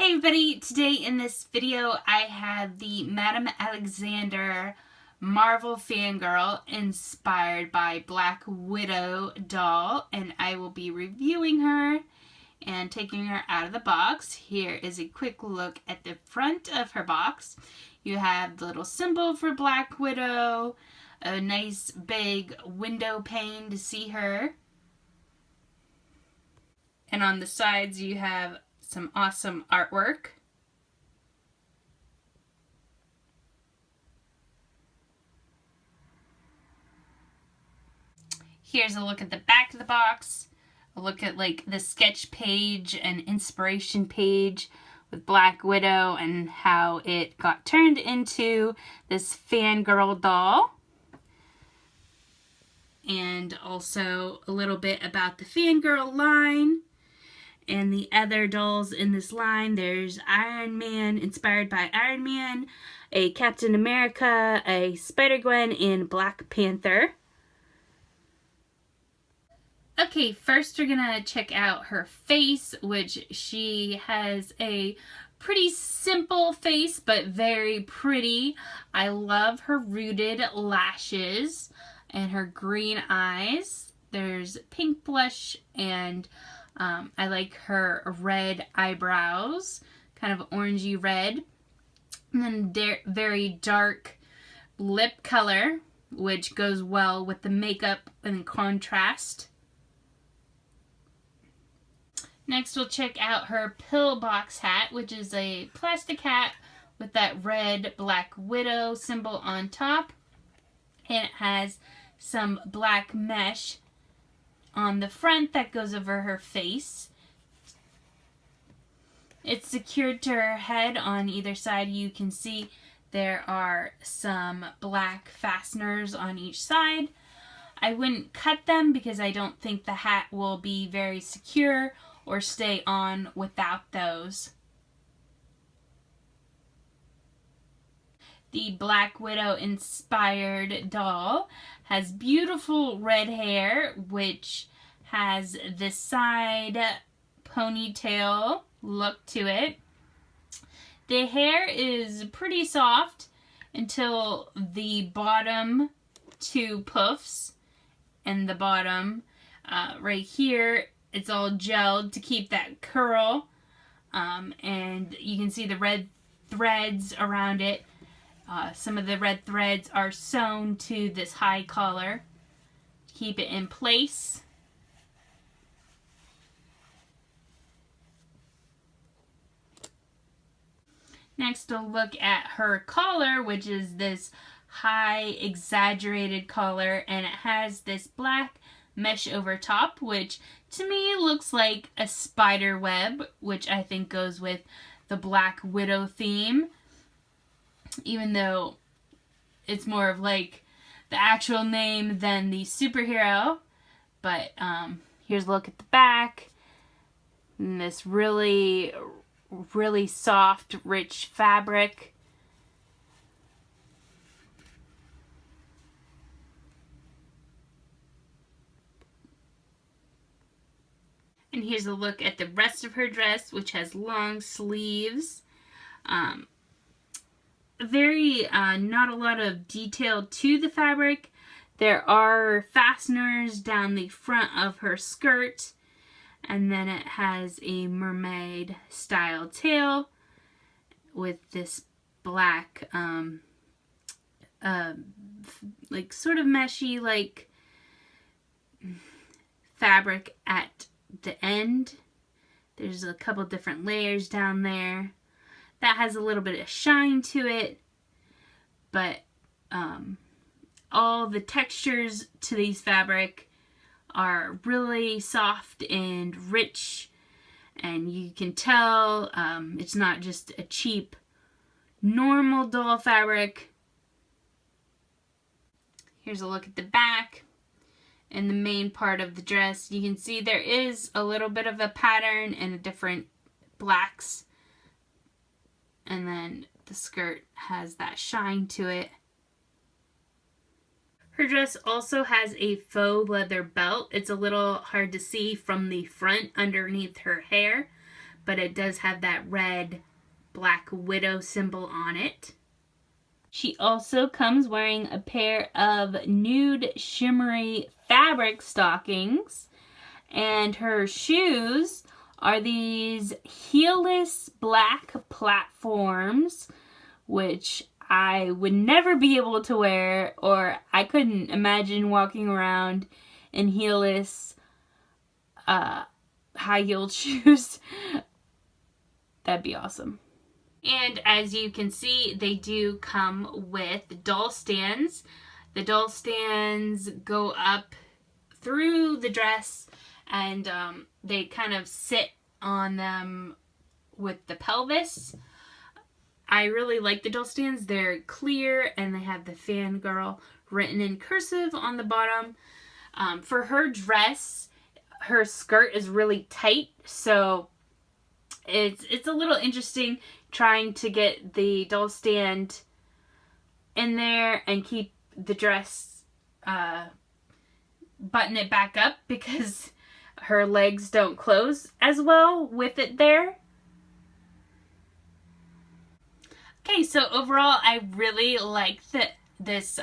Hey everybody, today in this video I have the Madame Alexander Marvel Fangirl inspired by Black Widow doll, and I will be reviewing her and taking her out of the box. Here is a quick look at the front of her box. You have the little symbol for Black Widow, a nice big window pane to see her, and on the sides you have some awesome artwork. Here's a look at the back of the box, a look at like the sketch page and inspiration page with Black Widow and how it got turned into this fangirl doll. And also a little bit about the fangirl line and the other dolls in this line. There's Iron Man, inspired by Iron Man, a Captain America, a Spider-Gwen, and Black Panther. Okay, first we're gonna check out her face, which she has a pretty simple face, but very pretty. I love her rooted lashes and her green eyes. There's pink blush, and I like her red eyebrows, kind of orangey red. And then very dark lip color, which goes well with the makeup and contrast. Next we'll check out her Pillbox Hat, which is a plastic hat with that red Black Widow symbol on top. And it has some black mesh on the front that goes over her face. It's secured to her head on either side. You can see there are some black fasteners on each side. I wouldn't cut them because I don't think the hat will be very secure or stay on without those. The Black Widow inspired doll has beautiful red hair, which has this side ponytail look to it. The hair is pretty soft until the bottom two puffs, and the bottom right here, it's all gelled to keep that curl, and you can see the red threads around it. Some of the red threads are sewn to this high collar to keep it in place. Next, we'll look at her collar, which is this high exaggerated collar, and it has this black mesh over top, which to me looks like a spider web, which I think goes with the Black Widow theme, even though it's more of like the actual name than the superhero. But here's a look at the back, and this really soft, rich fabric. And here's a look at the rest of her dress, which has long sleeves. Not a lot of detail to the fabric. There are fasteners down the front of her skirt, and then it has a mermaid style tail with this black like sort of meshy like fabric at the end. There's a couple different layers down there that has a little bit of shine to it, but all the textures to these fabric are really soft and rich, and you can tell it's not just a cheap normal doll fabric. Here's a look at the back and the main part of the dress. You can see there is a little bit of a pattern and different blacks, and then the skirt has that shine to it. Her dress also has a faux leather belt. It's a little hard to see from the front underneath her hair, but it does have that red Black Widow symbol on it. She also comes wearing a pair of nude shimmery fabric stockings, and her shoes are these heelless black platforms, which I would never be able to wear, or I couldn't imagine walking around in heelless high-heeled shoes. That'd be awesome. And as you can see, they do come with doll stands. The doll stands go up through the dress, and they kind of sit on them with the pelvis. I really like the doll stands. They're clear, and they have the fangirl written in cursive on the bottom. For her dress, her skirt is really tight, so it's a little interesting trying to get the doll stand in there and keep the dress, button it back up, because her legs don't close as well with it there. Okay, so overall I really like this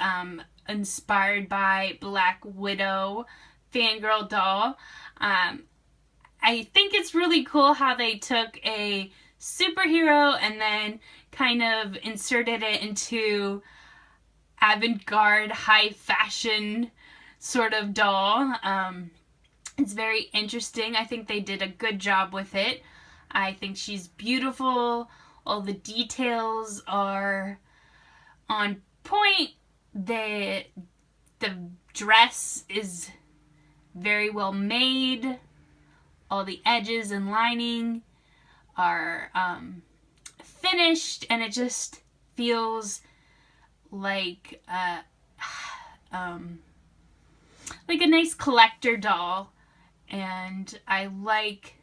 inspired by Black Widow fangirl doll. I think it's really cool how they took a superhero and then kind of inserted it into avant-garde high fashion sort of doll. It's very interesting. I think they did a good job with it. I think she's beautiful. All the details are on point. The dress is very well made. All the edges and lining are finished, and it just feels like a nice collector doll. And I like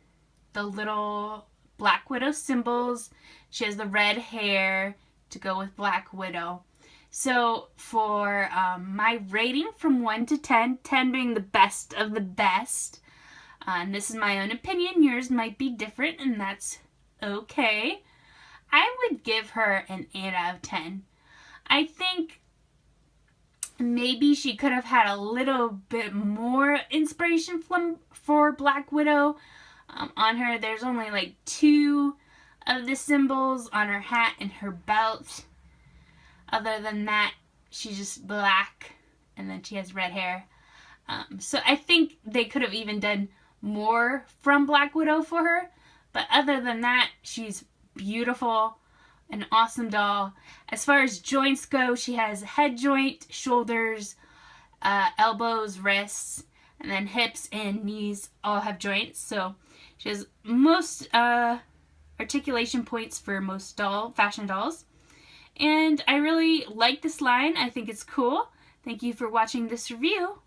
the little Black Widow symbols. She has the red hair to go with Black Widow. So for my rating from 1 to 10, 10 being the best of the best, and this is my own opinion, yours might be different, and that's okay, I would give her an 8 out of 10. I think maybe she could have had a little bit more inspiration for Black Widow. On her, there's only like 2 of the symbols on her hat and her belt. Other than that, she's just black, and then she has red hair. So I think they could have even done more from Black Widow for her. But other than that, she's beautiful, an awesome doll. As far as joints go, she has head joint, shoulders, elbows, wrists, and then hips and knees all have joints. So she has most articulation points for most fashion dolls. And I really like this line. I think it's cool. Thank you for watching this review.